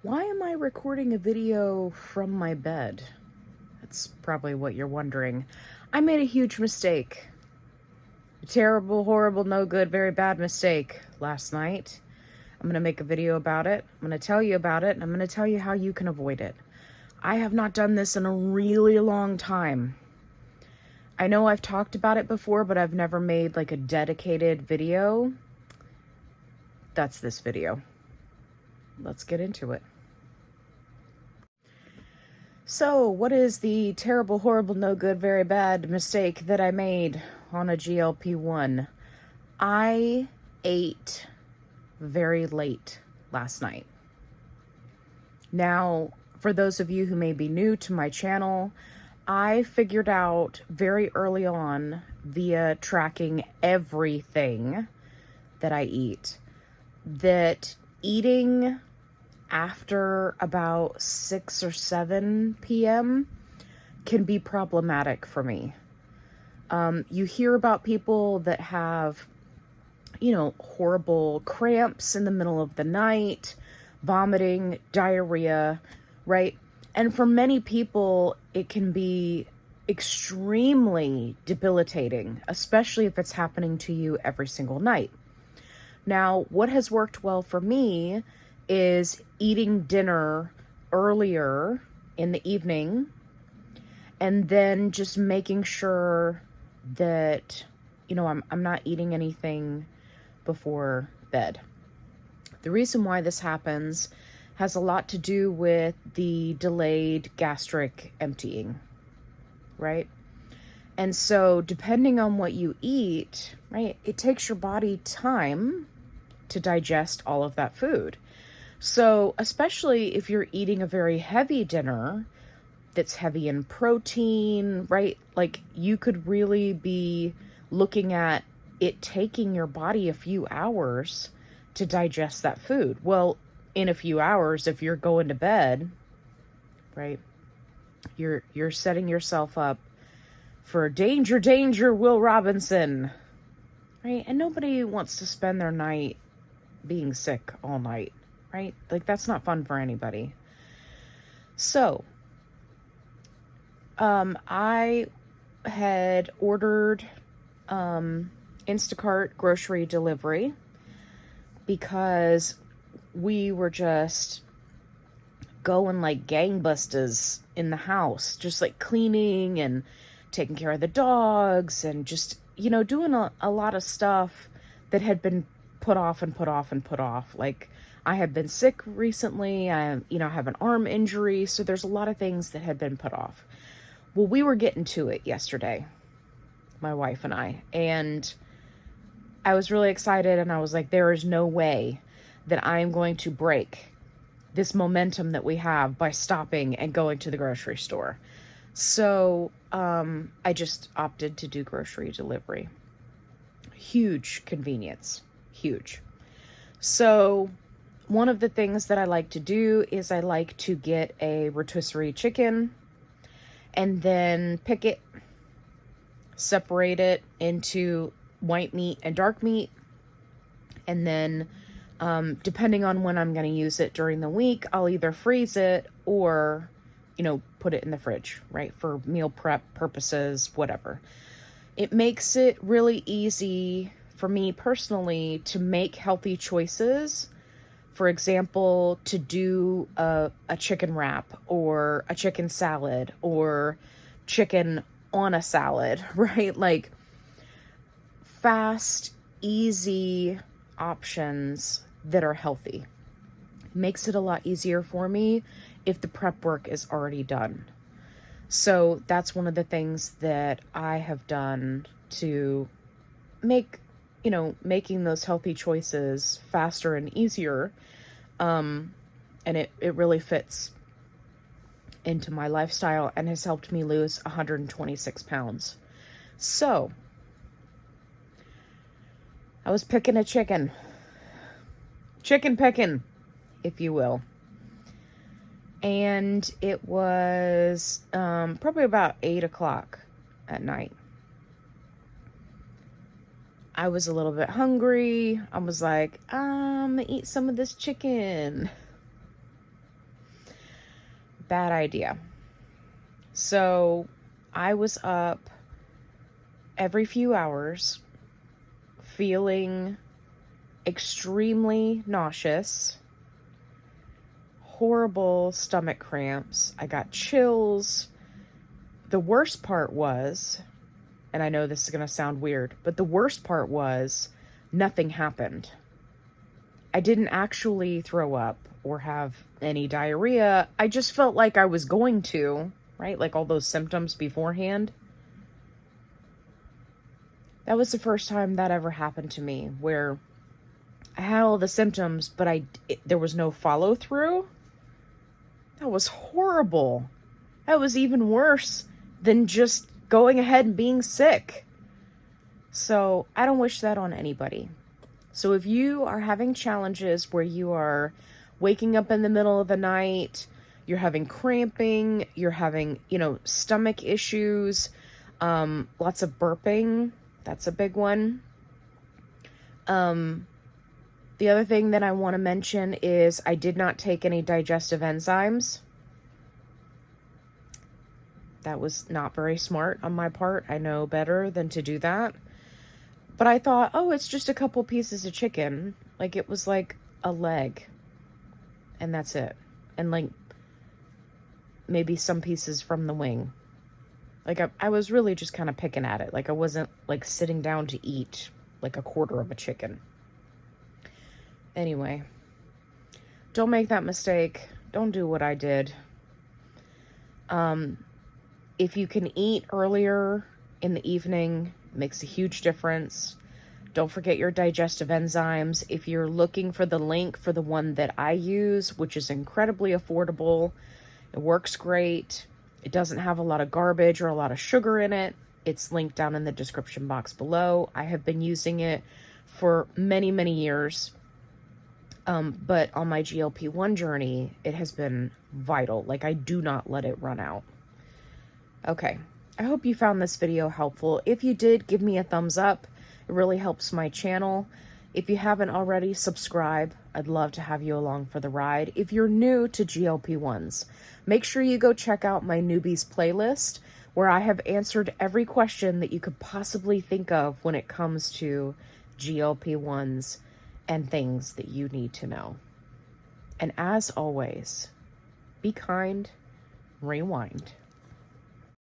Why am I recording a video from my bed? That's probably what you're wondering. I made a huge mistake. A terrible, horrible, no good, very bad mistake last night. I'm going to make a video about it. I'm going to tell you about it, and I'm going to tell you how you can avoid it. I have not done this in a really long time. I know I've talked about it before, but I've never made like a dedicated video. That's this video. Let's get into it. So, what is the terrible, horrible, no good, very bad mistake that I made on a GLP1? I ate very late last night. Now, for those of you who may be new to my channel, I figured out very early on via tracking everything that I eat that eating after about 6 or 7 p.m. can be problematic for me. You hear about people that have, horrible cramps in the middle of the night, vomiting, diarrhea, right? And for many people, it can be extremely debilitating, especially if it's happening to you every single night. Now, what has worked well for me is eating dinner earlier in the evening and then just making sure that, I'm not eating anything before bed. The reason why this happens has a lot to do with the delayed gastric emptying, right? And so depending on what you eat, right, it takes your body time to digest all of that food. So especially if you're eating a very heavy dinner that's heavy in protein, right? Like you could really be looking at it taking your body a few hours to digest that food. Well, in a few hours, if you're going to bed, right, you're setting yourself up for danger, danger, Will Robinson, right? And nobody wants to spend their night being sick all night, right? Like that's not fun for anybody. So, I had ordered Instacart grocery delivery because we were just going like gangbusters in the house, just like cleaning and taking care of the dogs and just, doing a lot of stuff that had been put off and put off and put off. Like I had been sick recently. I have an arm injury. So there's a lot of things that had been put off. Well, we were getting to it yesterday, my wife and and I was really excited. And I was like, there is no way that I'm going to break this momentum that we have by stopping and going to the grocery store. So, I just opted to do grocery delivery. Huge convenience. Huge. So one of the things that I like to do is I like to get a rotisserie chicken and then pick it, separate it into white meat and dark meat. And then, depending on when I'm going to use it during the week, I'll either freeze it or, put it in the fridge, right? For meal prep purposes, whatever. It makes it really easy for me personally to make healthy choices. For example, to do a chicken wrap or a chicken salad or chicken on a salad, right? Like fast, easy options that are healthy. Makes it a lot easier for me if the prep work is already done. So that's one of the things that I have done to make, making those healthy choices faster and easier. And it really fits into my lifestyle and has helped me lose 126 pounds. So I was picking a chicken picking, if you will. And it was probably about 8 o'clock at night. I was a little bit hungry. I was like, I'm gonna eat some of this chicken. Bad idea. So I was up every few hours feeling extremely nauseous, horrible stomach cramps. I got chills. The worst part was, and I know this is going to sound weird, but the worst part was nothing happened. I didn't actually throw up or have any diarrhea. I just felt like I was going to, right? Like all those symptoms beforehand. That was the first time that ever happened to me, where I had all the symptoms, but there was no follow through. That was horrible. That was even worse than just going ahead and being sick. So I don't wish that on anybody. So if you are having challenges where you are waking up in the middle of the night, you're having cramping, you're having, stomach issues, lots of burping, that's a big one. The other thing that I want to mention is I did not take any digestive enzymes. That was not very smart on my part. I know better than to do that. But I thought, oh, it's just a couple pieces of chicken. Like, it was like a leg. And that's it. And like maybe some pieces from the wing. Like, I was really just kind of picking at it. Like, I wasn't like sitting down to eat like a quarter of a chicken. Anyway, don't make that mistake. Don't do what I did. If you can eat earlier in the evening, it makes a huge difference. Don't forget your digestive enzymes. If you're looking for the link for the one that I use, which is incredibly affordable, it works great. It doesn't have a lot of garbage or a lot of sugar in it. It's linked down in the description box below. I have been using it for many, many years. But on my GLP1 journey, it has been vital. Like, I do not let it run out. Okay, I hope you found this video helpful. If you did, give me a thumbs up. It really helps my channel. If you haven't already, subscribe. I'd love to have you along for the ride. If you're new to GLP1s, make sure you go check out my newbies playlist, where I have answered every question that you could possibly think of when it comes to GLP1s and things that you need to know. And as always, be kind, rewind.